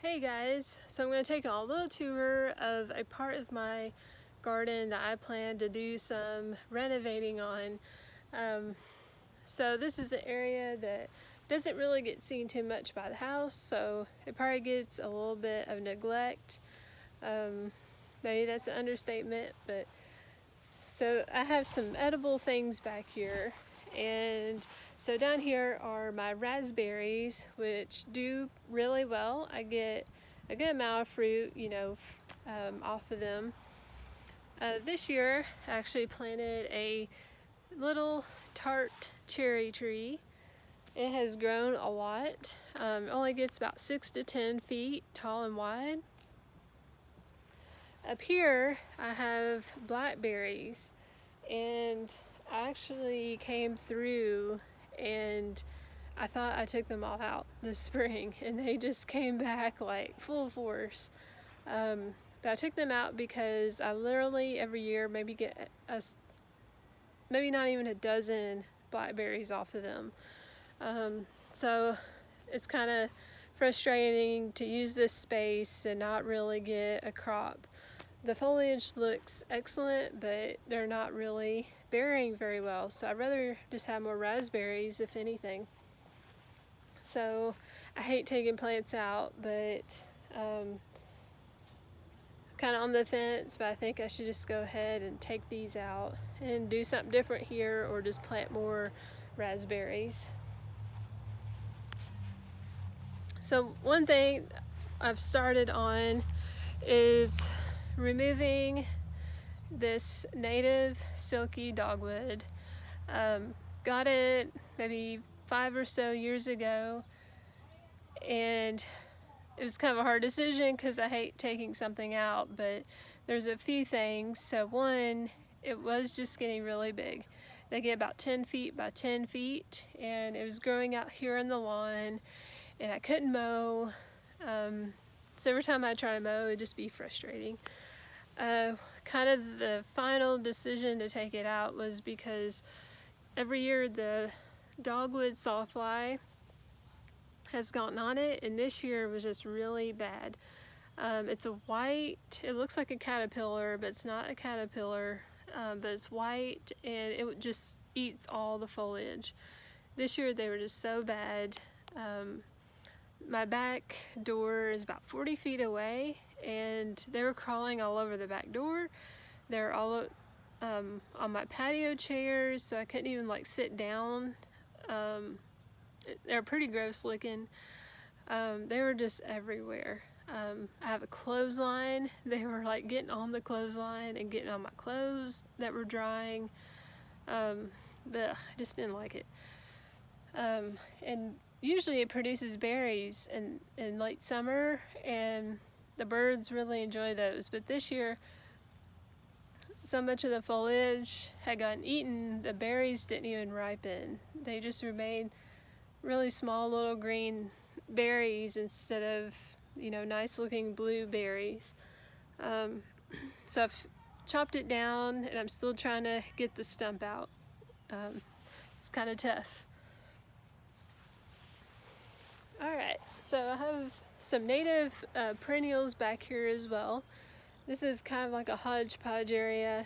Hey guys, so I'm going to take a little tour of a part of my garden that I plan to do some renovating on. So this is an area that doesn't really get seen too much by the house, so it probably gets a little bit of neglect. Maybe that's an understatement, but so I have some edible things back here, and so down here are my raspberries, which do really well. I get a good amount of fruit, off of them. This year I actually planted a little tart cherry tree. It has grown a lot. It only gets about 6 to 10 feet tall and wide. Up here I have blackberries, and I actually came through and I thought I took them all out this spring, and they just came back like full force. But I took them out because I literally every year maybe get maybe not even a dozen blackberries off of them. So it's kind of frustrating to use this space and not really get a crop. The foliage looks excellent, but they're not really bearing very well, so I'd rather just have more raspberries if anything. So I hate taking plants out, but kind of on the fence, but I think I should just go ahead and take these out and do something different here, or just plant more raspberries. So one thing I've started on is removing this native Silky dogwood. Got it maybe 5 or so years ago, and it was kind of a hard decision because I hate taking something out, but there's a few things. So one, it was just getting really big. They get about 10 feet by 10 feet, and it was growing out here on the lawn, and I couldn't mow. So every time I try to mow, it'd just be frustrating. Kind of the final decision to take it out was because every year the dogwood sawfly has gotten on it, and this year was just really bad. It's a white, it looks like a caterpillar, but it's not a caterpillar, but it's white, and it just eats all the foliage. This year they were just so bad. My back door is about 40 feet away, and they were crawling all over the back door. They're all on my patio chairs, so I couldn't even like sit down. They're pretty gross looking. They were just everywhere. I have a clothesline. They were like getting on the clothesline and getting on my clothes that were drying. But I just didn't like it. And usually it produces berries in late summer, and the birds really enjoy those. But this year, so much of the foliage had gotten eaten, the berries didn't even ripen. They just remained really small little green berries instead of, nice looking blue berries. So I've chopped it down, and I'm still trying to get the stump out. It's kind of tough. Alright, so I have some native perennials back here as well. This is kind of like a hodgepodge area.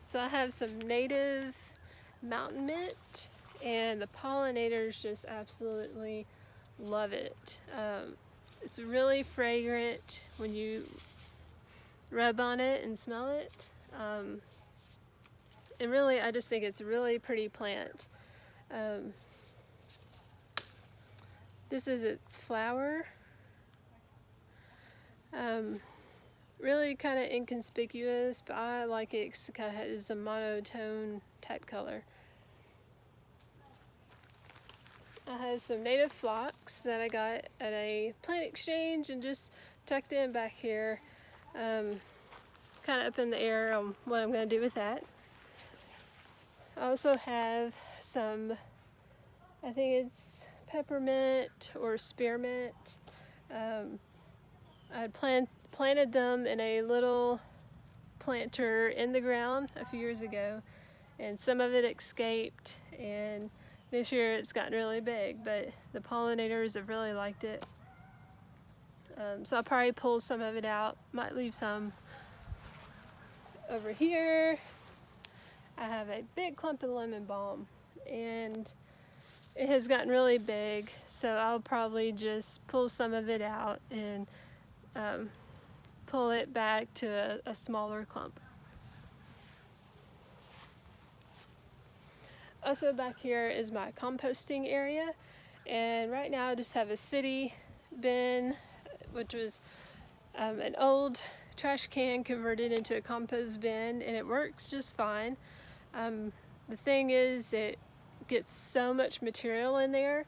So I have some native mountain mint, and the pollinators just absolutely love it. It's really fragrant when you rub on it and smell it. And really, I just think it's a really pretty plant. This is its flower. Really kind of inconspicuous, but I like it because it kind of has a monotone type color. I have some native phlox that I got at a plant exchange and just tucked in back here. Kind of up in the air on what I'm going to do with that. I also have some, I think it's peppermint or spearmint. I planted them in a little planter in the ground a few years ago, and some of it escaped, and This year it's gotten really big, but the pollinators have really liked it. So I'll probably pull some of it out, might leave some over here. I have a big clump of lemon balm, and it has gotten really big, so I'll probably just pull some of it out and pull it back to a smaller clump. Also back here is my composting area, and right now I just have a city bin, which was an old trash can converted into a compost bin, and it works just fine. The thing is, it gets so much material in there.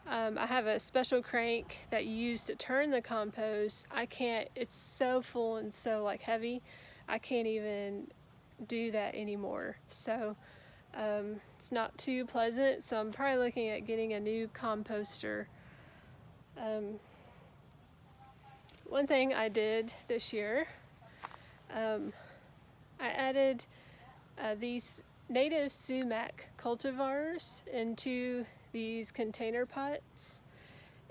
I have a special crank that you use to turn the compost. It's so full and so like heavy, I can't even do that anymore. So it's not too pleasant, so I'm probably looking at getting a new composter. One thing I did this year, I added these native sumac cultivars into these container pots,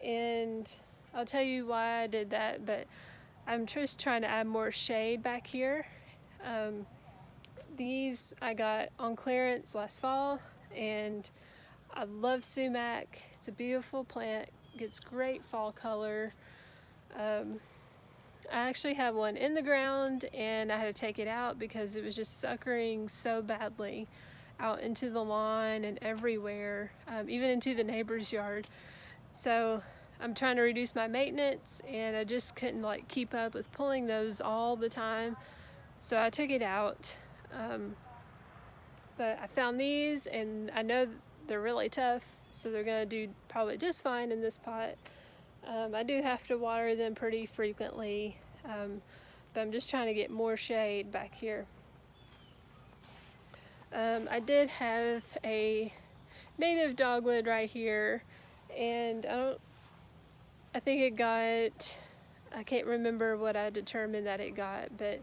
and I'll tell you why I did that, but I'm just trying to add more shade back here. These I got on clearance last fall, and I love sumac. It's a beautiful plant, gets great fall color. I actually have one in the ground, and I had to take it out because it was just suckering so badly out into the lawn and everywhere, even into the neighbor's yard. So I'm trying to reduce my maintenance, and I just couldn't like keep up with pulling those all the time. So I took it out. But I found these, and I know they're really tough, so they're gonna do probably just fine in this pot. I do have to water them pretty frequently, but I'm just trying to get more shade back here. I did have a native dogwood right here, and I think it got, I can't remember what I determined that it got, but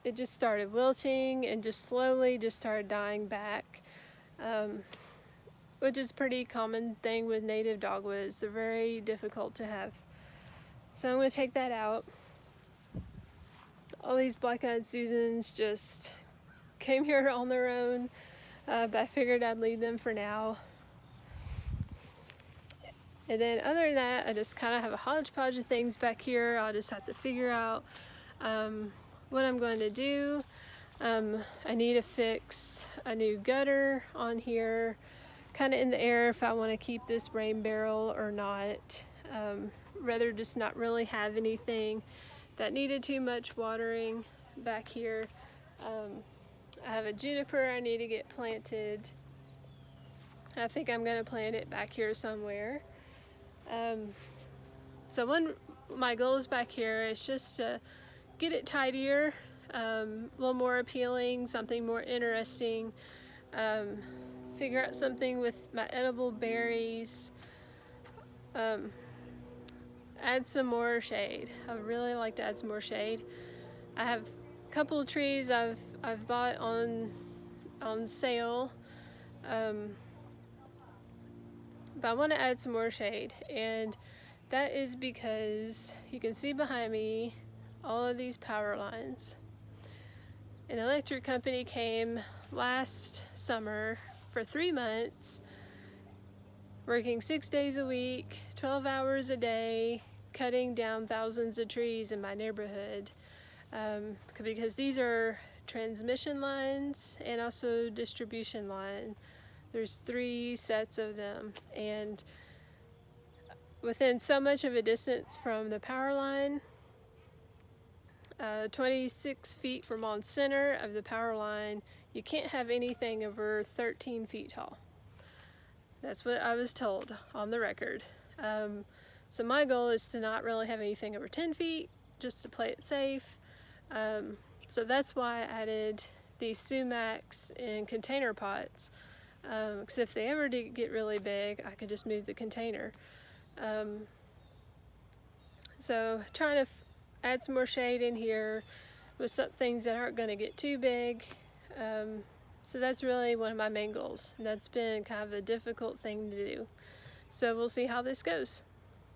it just started wilting and just slowly just started dying back, which is a pretty common thing with native dogwoods. They're very difficult to have. So I'm going to take that out. All these black-eyed Susans just came here on their own, but I figured I'd leave them for now. And then other than that, I just kind of have a hodgepodge of things back here. I'll just have to figure out what I'm going to do. I need to fix a new gutter on here, kind of in the air if I want to keep this rain barrel or not. Rather just not really have anything that needed too much watering back here. I have a juniper I need to get planted. I think I'm going to plant it back here somewhere. So my goals back here is just to get it tidier, a little more appealing, something more interesting, figure out something with my edible berries, add some more shade. I would really like to add some more shade. I have a couple of trees I've bought on sale, but I want to add some more shade, and that is because you can see behind me all of these power lines. An electric company came last summer for 3 months, working 6 days a week, 12 hours a day, cutting down thousands of trees in my neighborhood, because these are transmission lines and also distribution line. There's 3 sets of them, and within so much of a distance from the power line, 26 feet from on center of the power line, you can't have anything over 13 feet tall. That's what I was told on the record. So my goal is to not really have anything over 10 feet, just to play it safe. So that's why I added these sumacs in container pots, because if they ever did get really big, I could just move the container. So trying to add some more shade in here with some things that aren't going to get too big. So that's really one of my main goals. And that's been kind of a difficult thing to do. So we'll see how this goes.